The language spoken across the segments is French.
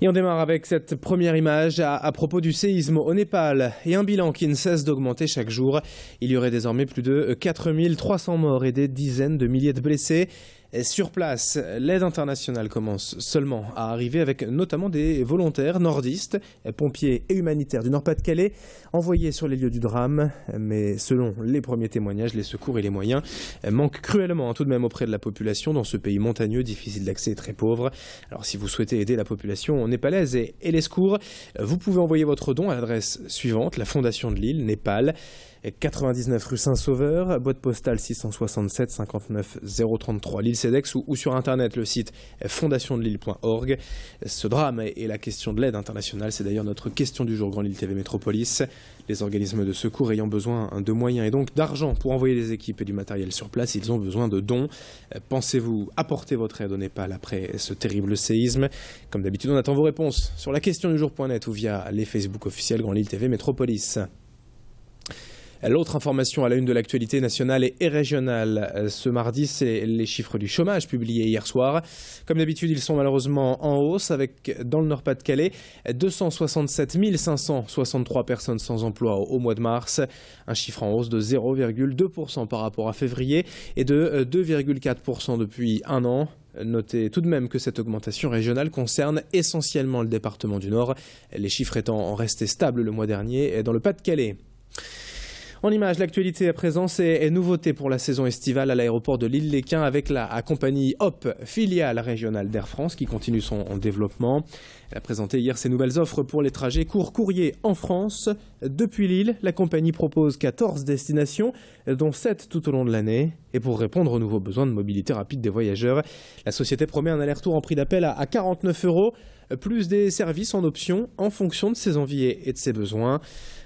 Et on démarre avec cette première image à propos du séisme au Népal et un bilan qui ne cesse d'augmenter chaque jour. Il y aurait désormais plus de 4300 morts et des dizaines de milliers de blessés. Sur place, l'aide internationale commence seulement à arriver avec notamment des volontaires nordistes, pompiers et humanitaires du Nord-Pas-de-Calais envoyés sur les lieux du drame. Mais selon les premiers témoignages, les secours et les moyens manquent cruellement tout de même auprès de la population dans ce pays montagneux, difficile d'accès et très pauvre. Alors si vous souhaitez aider la population népalaise et les secours, vous pouvez envoyer votre don à l'adresse suivante, la Fondation de Lille, Népal. 99 rue Saint-Sauveur, boîte postale 667 59 033 Lille CEDEX ou sur internet le site fondationdelille.org. Ce drame et la question de l'aide internationale, c'est d'ailleurs notre question du jour Grand Lille TV Métropolis. Les organismes de secours ayant besoin de moyens et donc d'argent pour envoyer des équipes et du matériel sur place, ils ont besoin de dons. Pensez-vous apporter votre aide au Népal après ce terrible séisme? Comme d'habitude, on attend vos réponses sur la question du jour.net ou via les Facebook officiels Grand Lille TV Métropolis. L'autre information à la une de l'actualité nationale et régionale ce mardi, c'est les chiffres du chômage publiés hier soir. Comme d'habitude, ils sont malheureusement en hausse avec, dans le Nord-Pas-de-Calais, 267 563 personnes sans emploi au mois de mars. Un chiffre en hausse de 0,2% par rapport à février et de 2,4% depuis un an. Notez tout de même que cette augmentation régionale concerne essentiellement le département du Nord, les chiffres étant restés stables le mois dernier dans le Pas-de-Calais. En image, l'actualité à présent, c'est nouveauté pour la saison estivale à l'aéroport de Lille-Léquin avec la compagnie Hop, filiale régionale d'Air France, qui continue son développement. Elle a présenté hier ses nouvelles offres pour les trajets court courrier en France. Depuis Lille, la compagnie propose 14 destinations, dont 7 tout au long de l'année. Et pour répondre aux nouveaux besoins de mobilité rapide des voyageurs, la société promet un aller-retour en prix d'appel à 49 €, plus des services en option en fonction de ses envies et de ses besoins.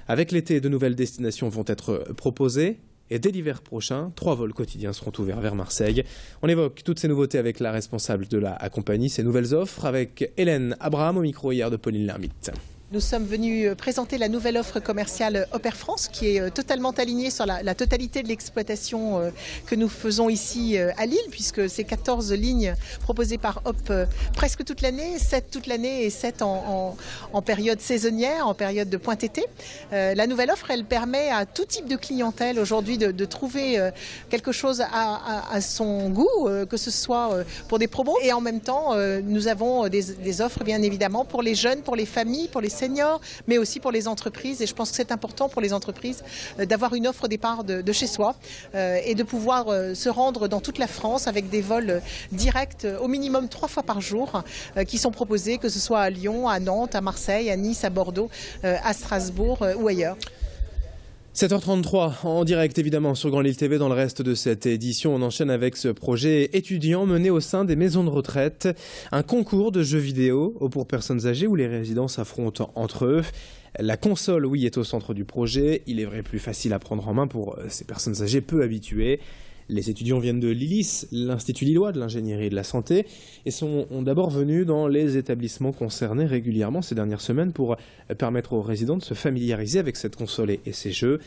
Avec l'été, de nouvelles destinations vont être proposées. Et dès l'hiver prochain, 3 vols quotidiens seront ouverts vers Marseille. On évoque toutes ces nouveautés avec la responsable de la compagnie, ces nouvelles offres, avec Hélène Abraham au micro hier de Pauline Lermite. Nous sommes venus présenter la nouvelle offre commerciale Hop Air France qui est totalement alignée sur la totalité de l'exploitation que nous faisons ici à Lille, puisque c'est 14 lignes proposées par Hop presque toute l'année, 7 toute l'année et 7 en période saisonnière, en période de pointe-été. La nouvelle offre, elle permet à tout type de clientèle aujourd'hui de trouver quelque chose à son goût, que ce soit pour des promos et en même temps nous avons des offres bien évidemment pour les jeunes, pour les familles, pour les seniors, mais aussi pour les entreprises. Et je pense que c'est important pour les entreprises d'avoir une offre au départ de chez soi et de pouvoir se rendre dans toute la France avec des vols directs au minimum 3 fois par jour qui sont proposés, que ce soit à Lyon, à Nantes, à Marseille, à Nice, à Bordeaux, à Strasbourg ou ailleurs. 7h33 en direct évidemment sur Grand Lille TV. Dans le reste de cette édition, on enchaîne avec ce projet étudiant mené au sein des maisons de retraite. Un concours de jeux vidéo pour personnes âgées où les résidents s'affrontent entre eux. La console, oui, est au centre du projet. Il est vrai plus facile à prendre en main pour ces personnes âgées peu habituées. Les étudiants viennent de l'ILIS, l'Institut lillois de l'ingénierie et de la santé, et sont d'abord venus dans les établissements concernés régulièrement ces dernières semaines pour permettre aux résidents de se familiariser avec cette console et ses jeux.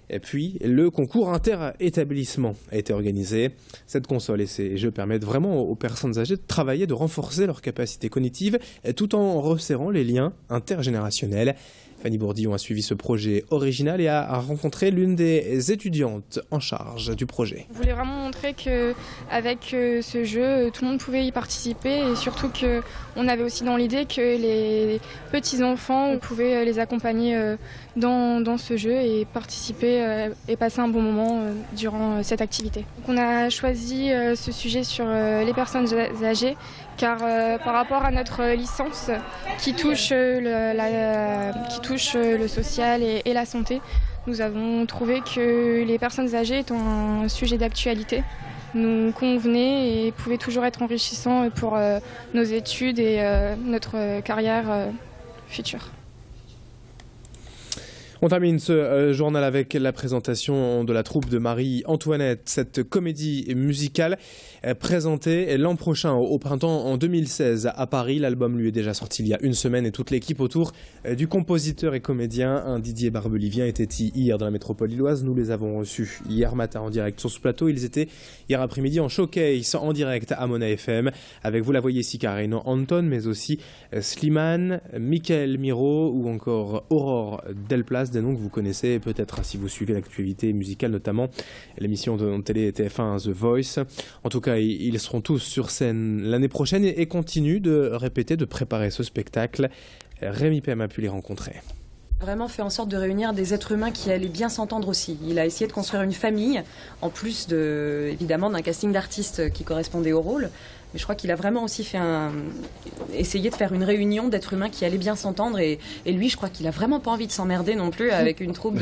Et puis, le concours inter-établissement a été organisé. Cette console et ces jeux permettent vraiment aux personnes âgées de travailler, de renforcer leurs capacités cognitives, tout en resserrant les liens intergénérationnels. Fanny Bourdillon a suivi ce projet original et a rencontré l'une des étudiantes en charge du projet. Je voulais vraiment montrer qu'avec ce jeu, tout le monde pouvait y participer et surtout qu'on avait aussi dans l'idée que les petits-enfants pouvaient les accompagner dans ce jeu et participer et passer un bon moment durant cette activité. Donc on a choisi ce sujet sur les personnes âgées car par rapport à notre licence qui touche le social et la santé, nous avons trouvé que les personnes âgées étant un sujet d'actualité nous convenait et pouvait toujours être enrichissant pour nos études et notre carrière future. On termine ce journal avec la présentation de la troupe de Marie-Antoinette, cette comédie musicale présentée l'an prochain au printemps en 2016 à Paris. L'album lui est déjà sorti il y a une semaine et toute l'équipe autour du compositeur et comédien Didier Barbelivien était hier dans la métropole lilloise. Nous les avons reçus hier matin en direct sur ce plateau. Ils étaient hier après-midi en showcase en direct à Mona FM avec, vous la voyez ici, Karine Anton, mais aussi Slimane, Michael Miro ou encore Aurore Delplace, des noms que vous connaissez peut-être si vous suivez l'actualité musicale, notamment l'émission de télé TF1 The Voice. En tout cas, ils seront tous sur scène l'année prochaine et continuent de répéter, de préparer ce spectacle. Rémi Pem a pu les rencontrer. Vraiment fait en sorte de réunir des êtres humains qui allaient bien s'entendre aussi. Il a essayé de construire une famille, en plus évidemment d'un casting d'artistes qui correspondait au rôle. Mais je crois qu'il a vraiment aussi essayé de faire une réunion d'êtres humains qui allaient bien s'entendre. Et lui, je crois qu'il a vraiment pas envie de s'emmerder non plus avec une troupe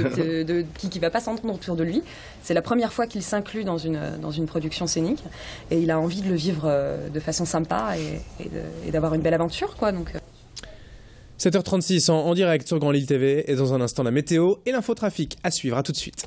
qui va pas s'entendre autour de lui. C'est la première fois qu'il s'inclut dans une production scénique. Et il a envie de le vivre de façon sympa et d'avoir une belle aventure, quoi. Donc, 7h36 en direct sur Grand Lille TV et dans un instant la météo et l'infotrafic à suivre. À tout de suite.